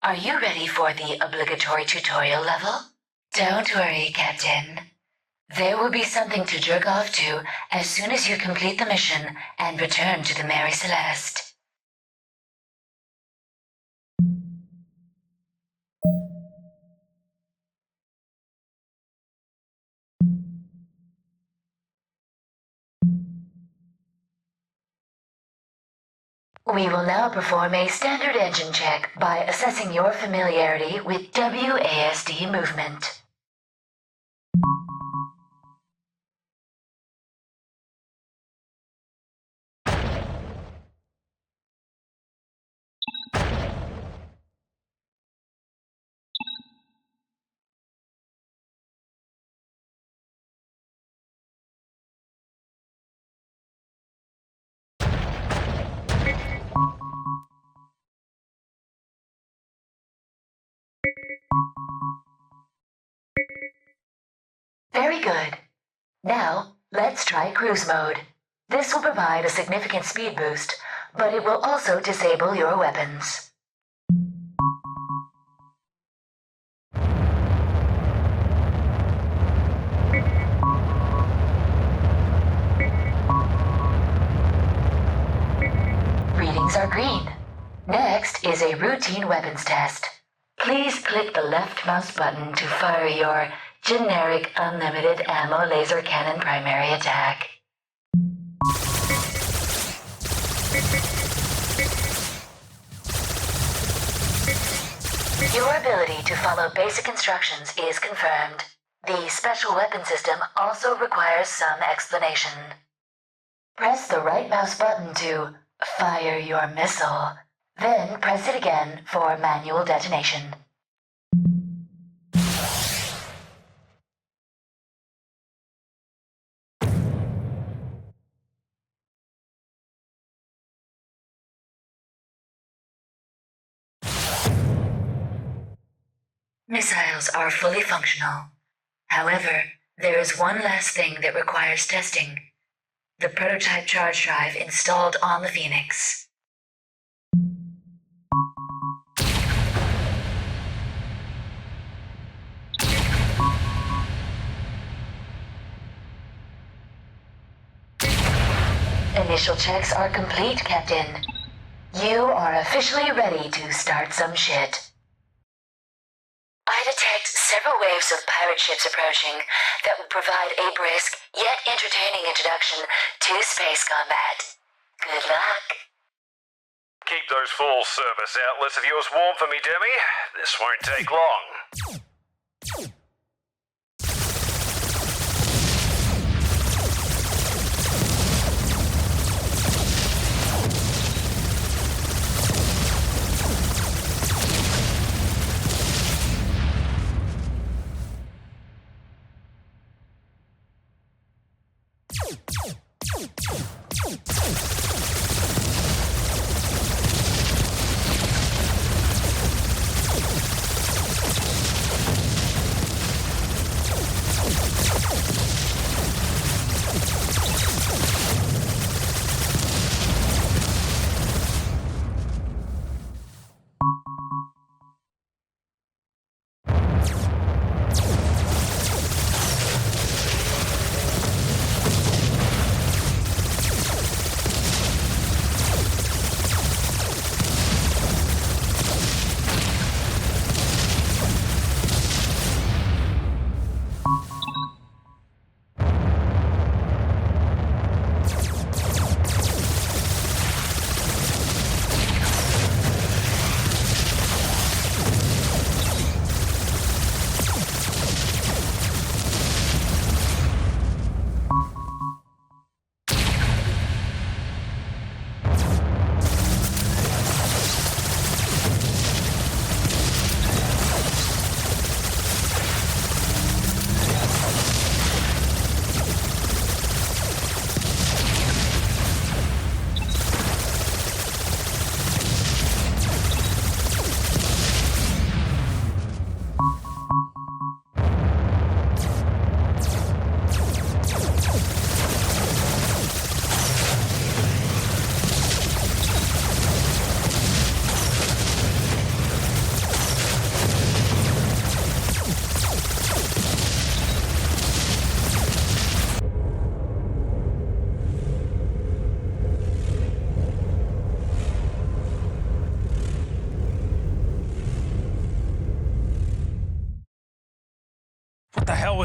Are you ready for the obligatory tutorial level? Don't worry, Captain. There will be something to jerk off to as soon as you complete the mission and return to the Mary Celeste. We will now perform a standard engine check by assessing your familiarity with WASD movement. Very good. Now, let's try cruise mode. This will provide a significant speed boost, but it will also disable your weapons. Readings are green. Next is a routine weapons test. Please click the left mouse button to fire your generic unlimited ammo laser cannon primary attack. Your ability to follow basic instructions is confirmed. The special weapon system also requires some explanation. Press the right mouse button to fire your missile, then press it again for manual detonation. Missiles are fully functional. However, there is one last thing that requires testing. The prototype charge drive installed on the Phoenix. Initial checks are complete, Captain. You are officially ready to start some shit. I detect several waves of pirate ships approaching that will provide a brisk yet entertaining introduction to space combat. Good luck. Keep those full service outlets of yours warm for me, Demi. This won't take long.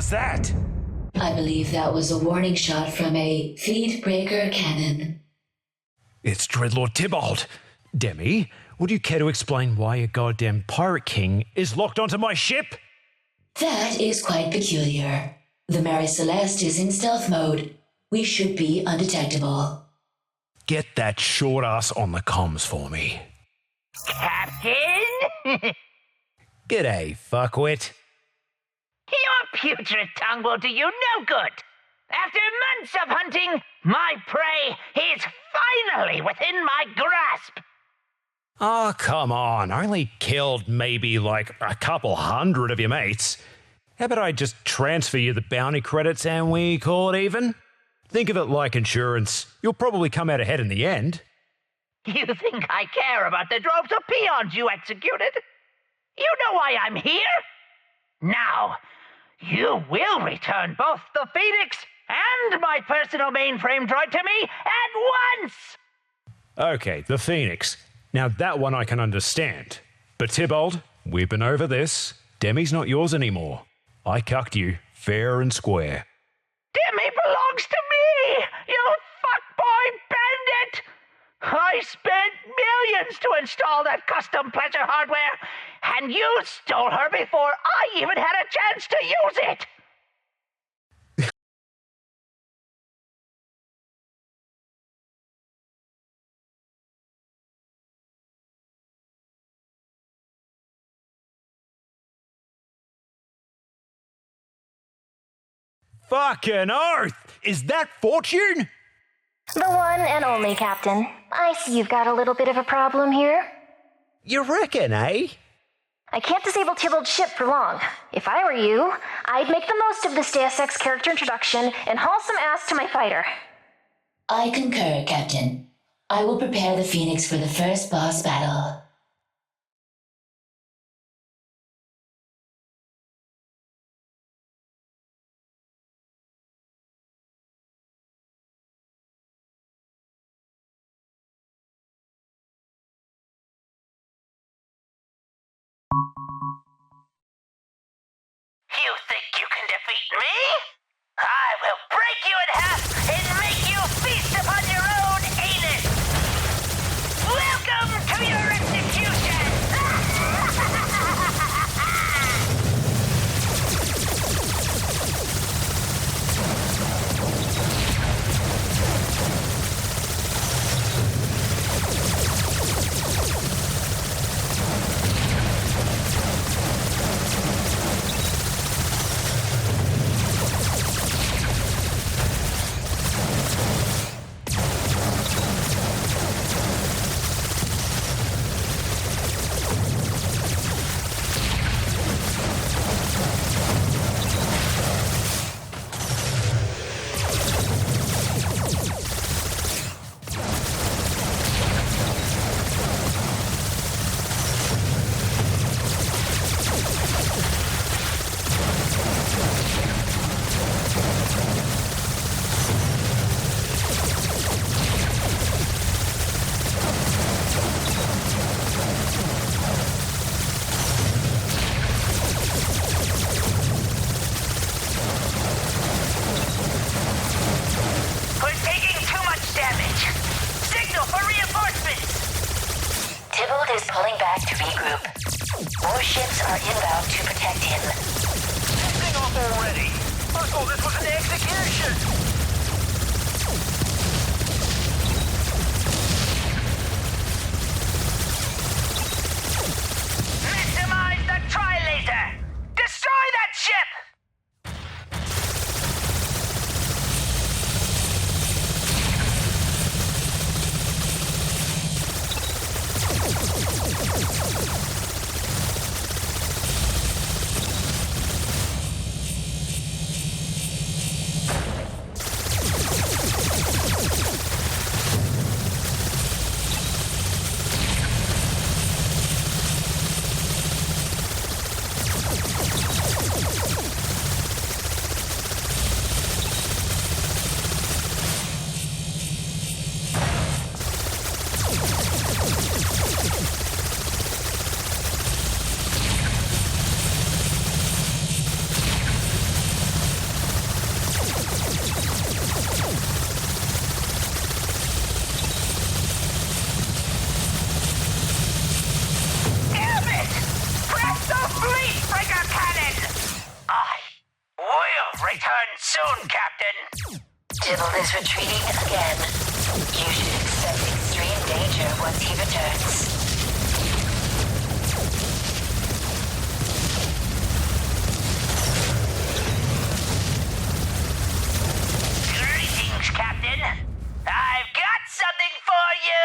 was that? I believe that was a warning shot from a feed breaker cannon. It's Dreadlord Tybalt. Demi, would you care to explain why a goddamn pirate king is locked onto my ship? That is quite peculiar. The Mary Celeste is in stealth mode. We should be undetectable. Get that short ass on the comms for me. Captain? G'day, fuckwit. Your putrid tongue will do you no good. After months of hunting, my prey is finally within my grasp. Oh, come on. I only killed maybe like a couple hundred of your mates. How about I just transfer you the bounty credits and we call it even? Think of it like insurance. You'll probably come out ahead in the end. You think I care about the droves of peons you executed? You know why I'm here? Now, you will return both the Phoenix and my personal mainframe droid to me at once! Okay, the Phoenix. Now that one I can understand. But Tybalt, we've been over this. Demi's not yours anymore. I cucked you, fair and square. Demi belongs to me, you fuckboy bandit! I spent millions to install that custom pleasure hardware, and you stole her before I even had a chance to use it! Fucking oath! Is that Fortune? The one and only, Captain. I see you've got a little bit of a problem here. You reckon, eh? I can't disable Tybalt's ship for long. If I were you, I'd make the most of this Deus Ex character introduction and haul some ass to my fighter. I concur, Captain. I will prepare the Phoenix for the first boss battle. You think you can defeat me? I will break you in half and make you feast upon your own anus! Welcome to your execution! Is pulling back to regroup. More ships are inbound to protect him. Thing off already? I thought this was an execution! Maximize the tri-laser! Destroy that ship! again. You should expect extreme danger once he returns. Greetings, Captain. I've got something for you.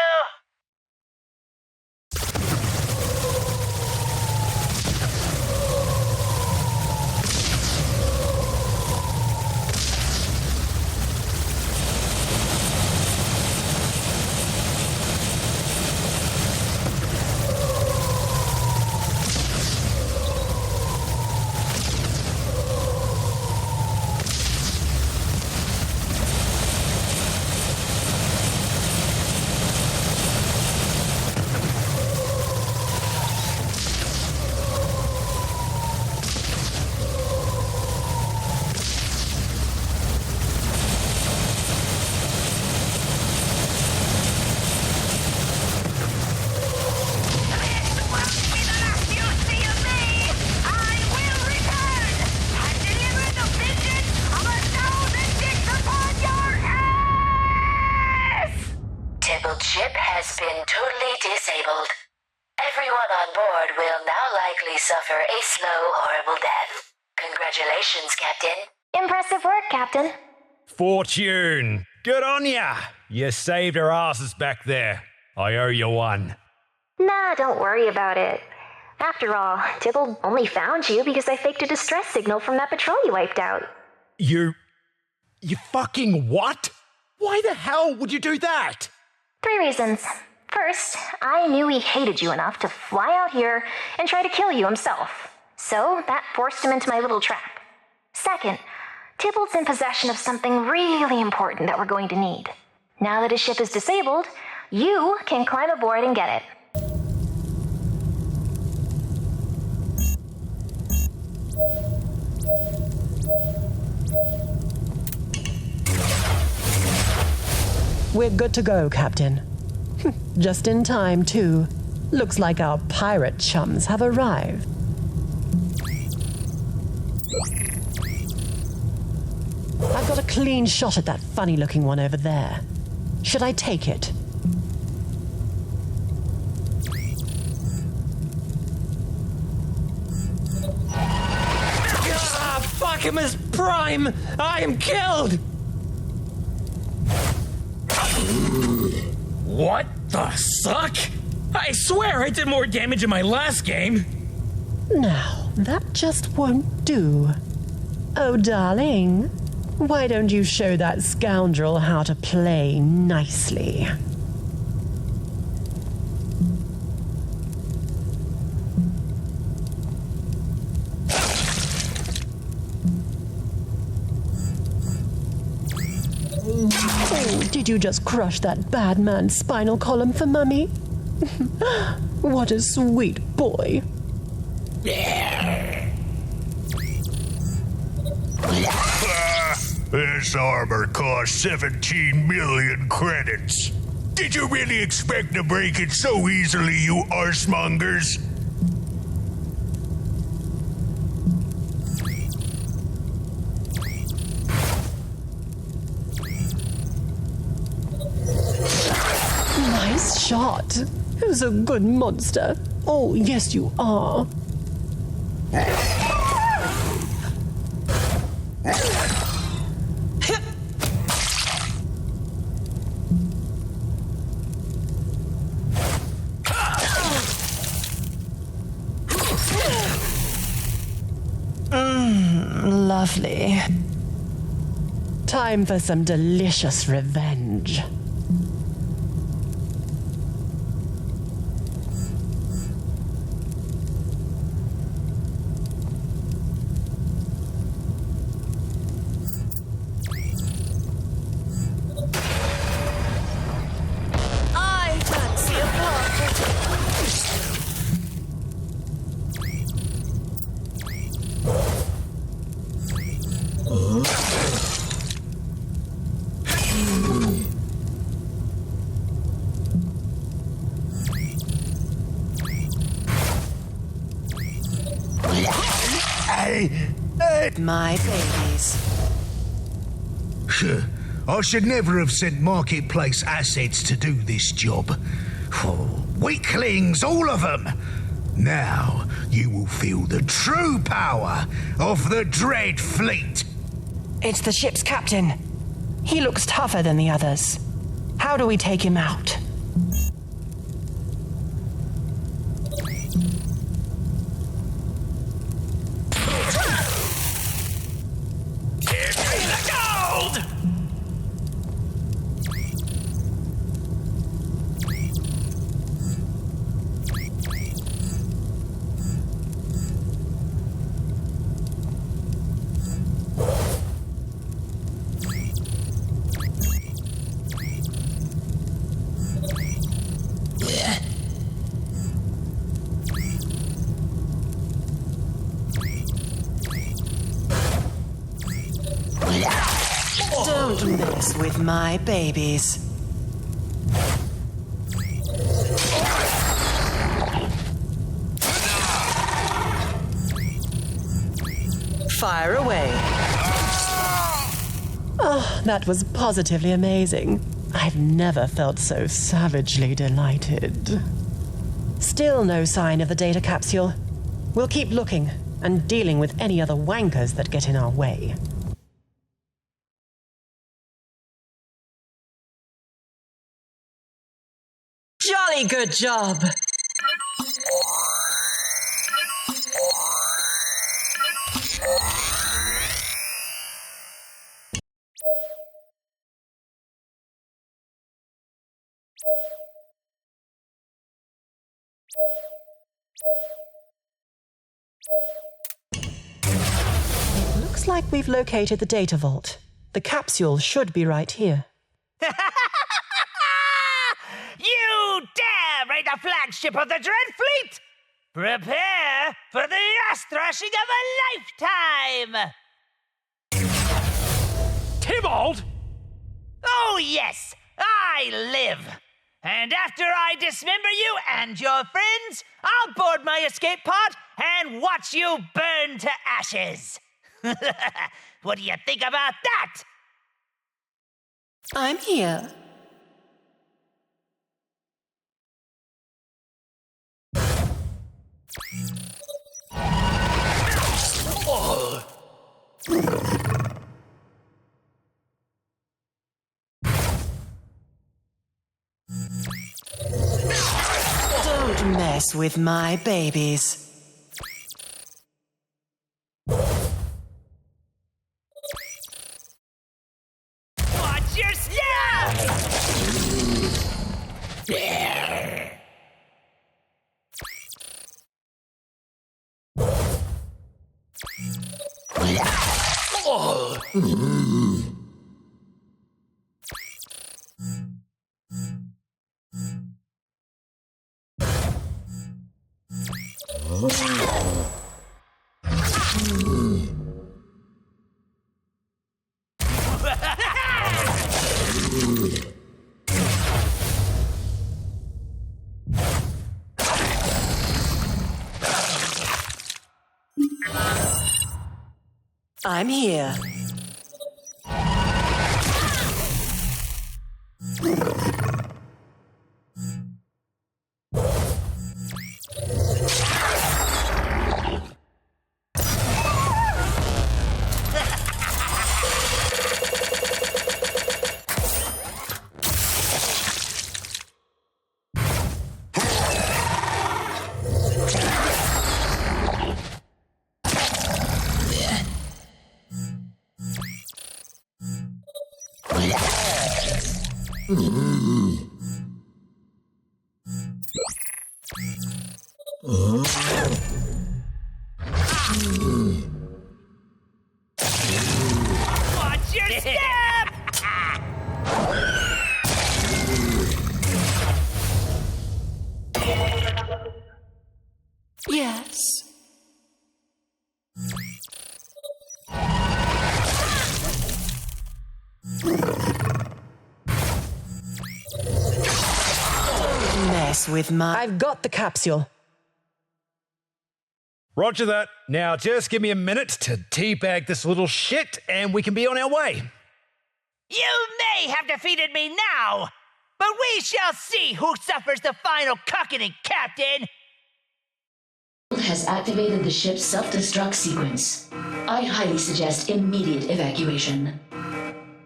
Ship has been totally disabled. Everyone on board will now likely suffer a slow, horrible death. Congratulations, Captain. Impressive work, Captain. Fortune! Good on ya! You saved our asses back there. I owe you one. Nah, don't worry about it. After all, Tybalt only found you because I faked a distress signal from that patrol you wiped out. You fucking what? Why the hell would you do that? 3 reasons. First, I knew he hated you enough to fly out here and try to kill you himself. So that forced him into my little trap. Second, Tybalt's in possession of something really important that we're going to need. Now that his ship is disabled, you can climb aboard and get it. We're good to go, Captain. Just in time, too. Looks like our pirate chums have arrived. I've got a clean shot at that funny-looking one over there. Should I take it? Fuck him as Prime! I am killed! What the suck? I swear I did more damage in my last game. Now, that just won't do. Oh, darling, why don't you show that scoundrel how to play nicely? Oh, did you just crush that bad man's spinal column for Mummy? What a sweet boy. This armor costs 17 million credits. Did you really expect to break it so easily, you arsemongers? Nice shot. Who's a good monster? Oh, yes, you are. Lovely. Time for some delicious revenge. I fancy a party. I... My babies. I should never have sent marketplace assets to do this job. Oh, weaklings, all of them! Now you will feel the true power of the Dread Fleet. It's the ship's captain. He looks tougher than the others. How do we take him out? Don't mess with my babies. Fire away. Oh, that was positively amazing. I've never felt so savagely delighted. Still no sign of the data capsule. We'll keep looking and dealing with any other wankers that get in our way. Jolly good job! Looks like we've located the data vault. The capsule should be right here. You dare raid the flagship of the Dread Fleet! Prepare for the ass-thrashing of a lifetime! Tybalt! Oh, yes, I live. And after I dismember you and your friends, I'll board my escape pod and watch you burn to ashes. What do you think about that? I'm here. Don't mess with my babies. Watch your step! I'm here. Watch your step! Yes. Don't mess with my... I've got the capsule. Roger that. Now just give me a minute to teabag this little shit and we can be on our way. You may have defeated me now, but we shall see who suffers the final cuckening, Captain! Has activated the ship's self-destruct sequence. I highly suggest immediate evacuation.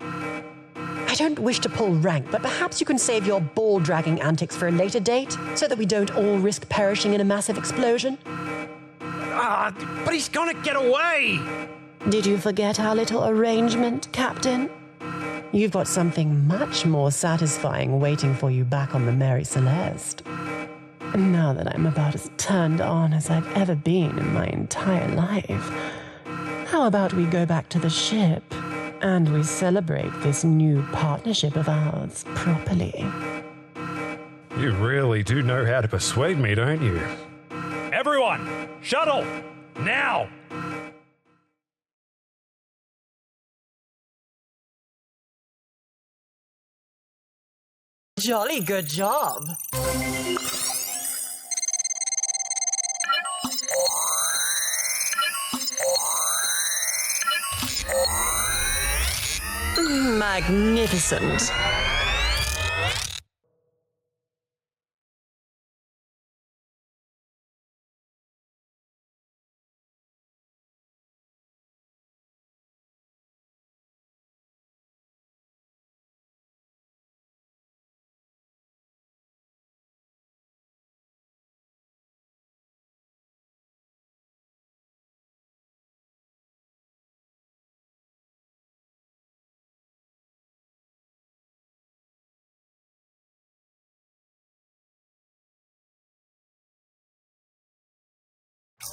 I don't wish to pull rank, but perhaps you can save your ball-dragging antics for a later date, so that we don't all risk perishing in a massive explosion. But he's gonna get away! Did you forget our little arrangement, Captain? You've got something much more satisfying waiting for you back on the Mary Celeste. Now that I'm about as turned on as I've ever been in my entire life, how about we go back to the ship and we celebrate this new partnership of ours properly? You really do know how to persuade me, don't you? Everyone, shuttle! Now! Jolly good job. Magnificent.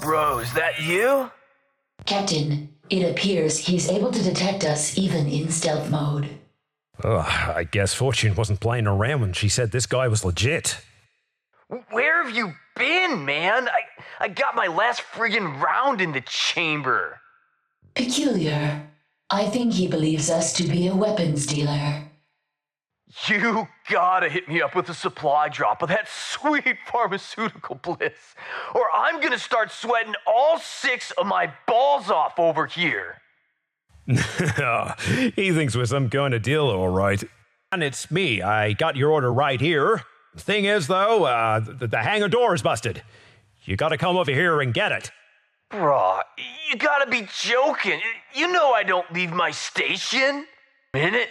Bro, is that you? Captain, it appears he's able to detect us even in stealth mode. I guess Fortune wasn't playing around when she said this guy was legit. Where have you been, man? I got my last friggin' round in the chamber. Peculiar. I think he believes us to be a weapons dealer. You gotta hit me up with a supply drop of that sweet pharmaceutical bliss, or I'm gonna start sweating all 6 of my balls off over here. He thinks we're some kind of deal, all right. And it's me. I got your order right here. Thing is, though, the hangar door is busted. You gotta come over here and get it. Bruh, you gotta be joking. You know I don't leave my station. Minute.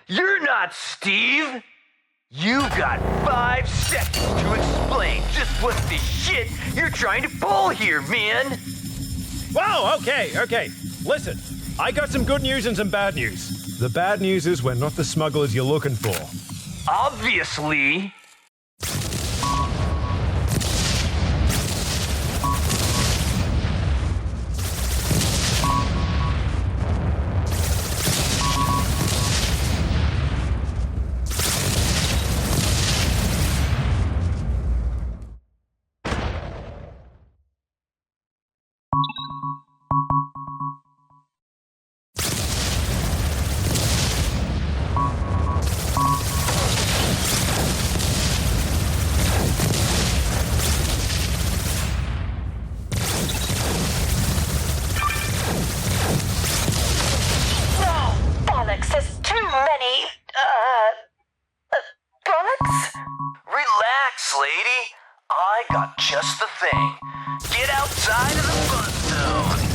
You're not Steve! You've got 5 seconds to explain just what the shit you're trying to pull here, man! Whoa, okay. Listen, I got some good news and some bad news. The bad news is we're not the smugglers you're looking for. Obviously. Relax, lady. I got just the thing. Get outside of the fun zone.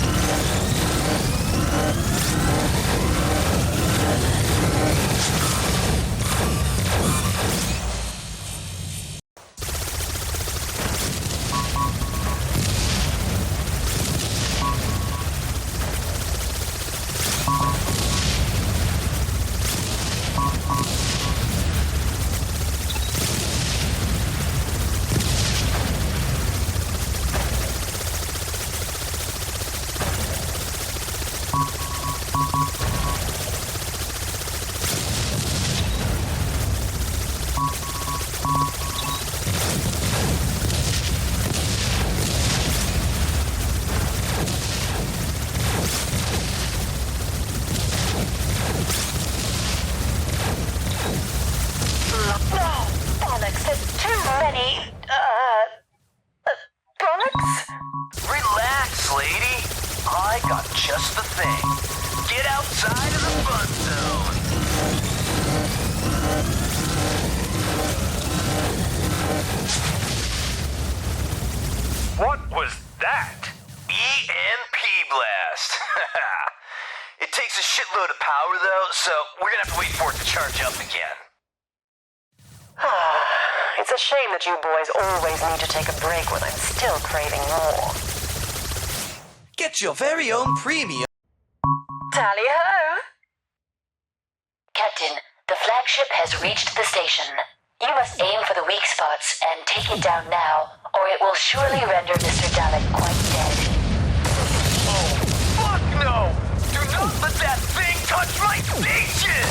shitload of power, though, so we're gonna have to wait for it to charge up again. It's a shame that you boys always need to take a break when I'm still craving more. Get your very own premium. Tally-ho! Captain, the flagship has reached the station. You must aim for the weak spots and take it down now, or it will surely render Mr. Dalek quite dead. Oh, fuck no! Do not let that thing touch my station!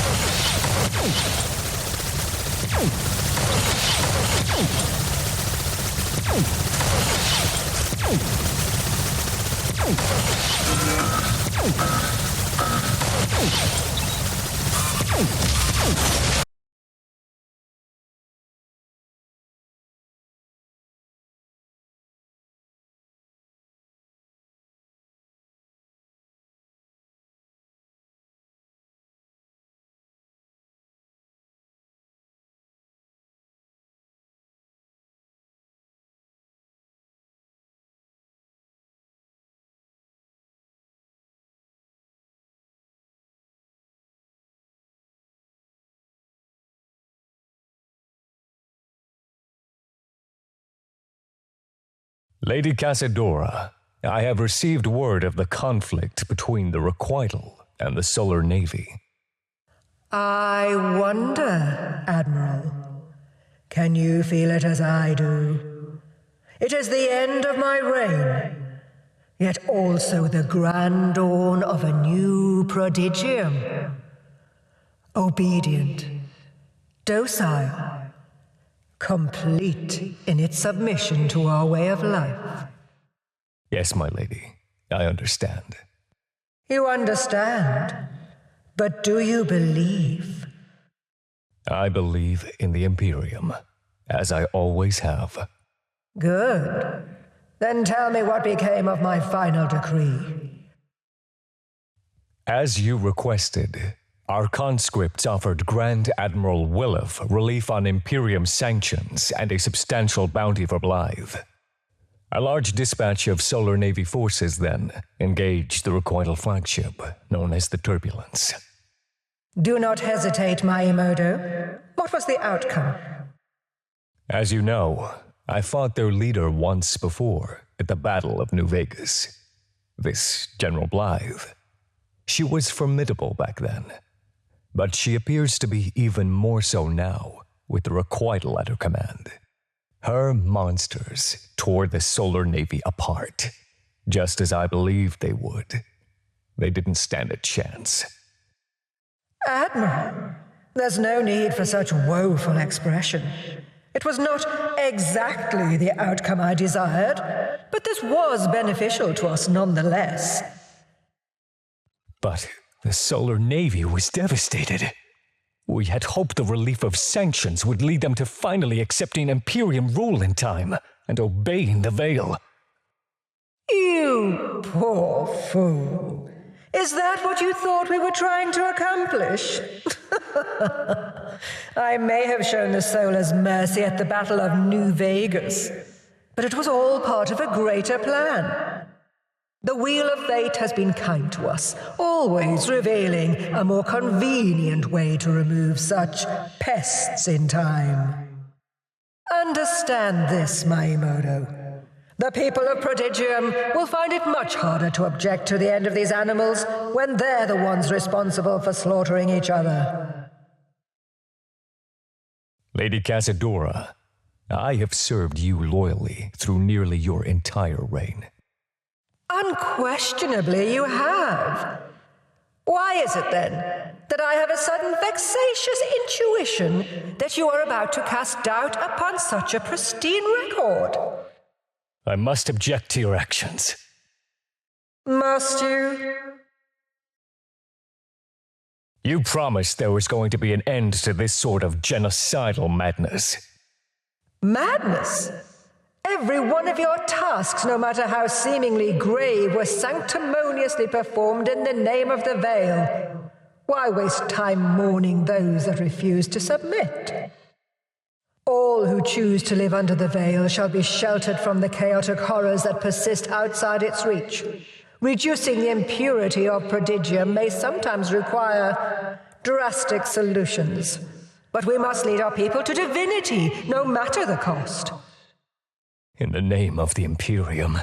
Lady Casadora, I have received word of the conflict between the Requital and the Solar Navy. I wonder, Admiral. Can you feel it as I do? It is the end of my reign, yet also the grand dawn of a new prodigium. Obedient, docile, complete in its submission to our way of life. Yes, my lady, I understand. You understand, but do you believe? I believe in the Imperium, as I always have. Good. Then tell me what became of my final decree. As you requested, our conscripts offered Grand Admiral Williff relief on Imperium sanctions and a substantial bounty for Blythe. A large dispatch of Solar Navy forces then engaged the Requital flagship, known as the Turbulence. Do not hesitate, Maimoto. What was the outcome? As you know, I fought their leader once before at the Battle of New Vegas. This General Blythe. She was formidable back then, but she appears to be even more so now with the Requital at her command. Her monsters tore the Solar Navy apart, just as I believed they would. They didn't stand a chance. Admiral, there's no need for such woeful expression. It was not exactly the outcome I desired, but this was beneficial to us nonetheless. But the Solar Navy was devastated. We had hoped the relief of sanctions would lead them to finally accepting Imperium rule in time and obeying the Veil. You poor fool. Is that what you thought we were trying to accomplish? I may have shown the Solars mercy at the Battle of New Vegas, but it was all part of a greater plan. The Wheel of Fate has been kind to us, always revealing a more convenient way to remove such pests in time. Understand this, Maimoto. The people of Prodigium will find it much harder to object to the end of these animals when they're the ones responsible for slaughtering each other. Lady Casadora, I have served you loyally through nearly your entire reign. Unquestionably you have. Why is it then that I have a sudden vexatious intuition that you are about to cast doubt upon such a pristine record? I must object to your actions. Must you? You promised there was going to be an end to this sort of genocidal madness. Madness? Every one of your tasks, no matter how seemingly grave, was sanctimoniously performed in the name of the Veil. Why waste time mourning those that refuse to submit? All who choose to live under the Veil shall be sheltered from the chaotic horrors that persist outside its reach. Reducing the impurity of prodigium may sometimes require drastic solutions, but we must lead our people to divinity, no matter the cost. In the name of the Imperium,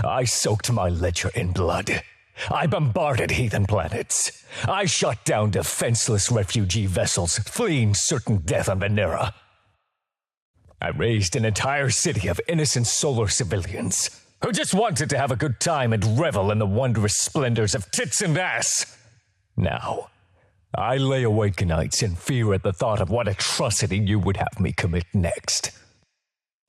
I soaked my ledger in blood. I bombarded heathen planets. I shot down defenseless refugee vessels fleeing certain death on Venera. I raised an entire city of innocent solar civilians who just wanted to have a good time and revel in the wondrous splendors of tits and ass. Now, I lay awake nights in fear at the thought of what atrocity you would have me commit next.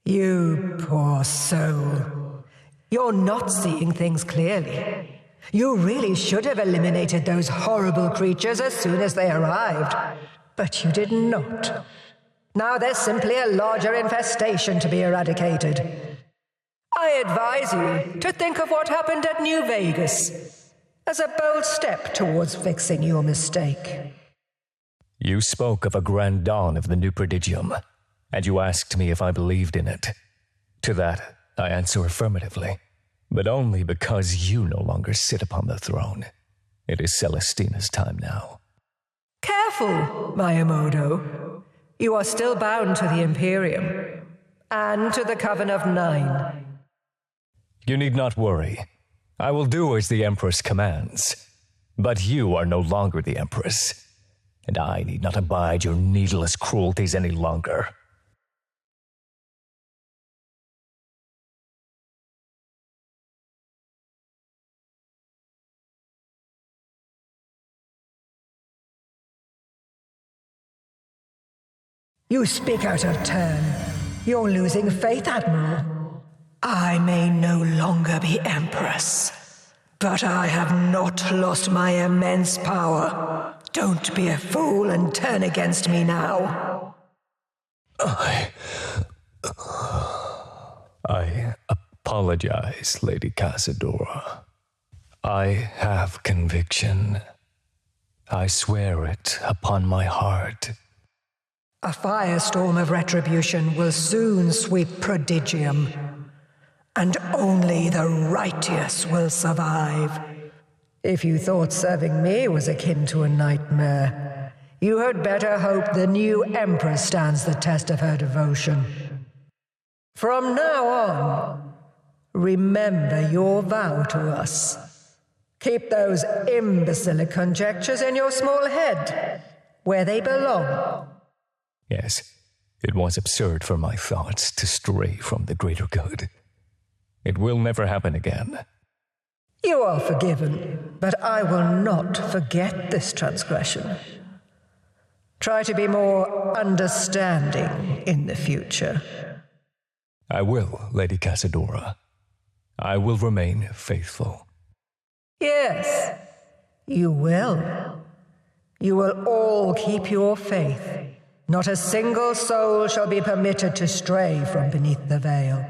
You poor soul. You're not seeing things clearly. You really should have eliminated those horrible creatures as soon as they arrived. But you did not. Now there's simply a larger infestation to be eradicated. I advise you to think of what happened at New Vegas as a bold step towards fixing your mistake. You spoke of a grand dawn of the new prodigium, and you asked me if I believed in it. To that, I answer affirmatively, but only because you no longer sit upon the throne. It is Celestina's time now. Careful, Miyamoto. You are still bound to the Imperium, and to the Coven of Nine. You need not worry. I will do as the Empress commands. But you are no longer the Empress, and I need not abide your needless cruelties any longer. You speak out of turn. You're losing faith, Admiral. I may no longer be Empress, but I have not lost my immense power. Don't be a fool and turn against me now. I apologize, Lady Casadora. I have conviction. I swear it upon my heart. A firestorm of retribution will soon sweep Prodigium, and only the righteous will survive. If you thought serving me was akin to a nightmare, you had better hope the new Empress stands the test of her devotion. From now on, remember your vow to us. Keep those imbecile conjectures in your small head, where they belong. Yes, it was absurd for my thoughts to stray from the greater good. It will never happen again. You are forgiven, but I will not forget this transgression. Try to be more understanding in the future. I will, Lady Casadora. I will remain faithful. Yes, you will. You will all keep your faith. Not a single soul shall be permitted to stray from beneath the veil.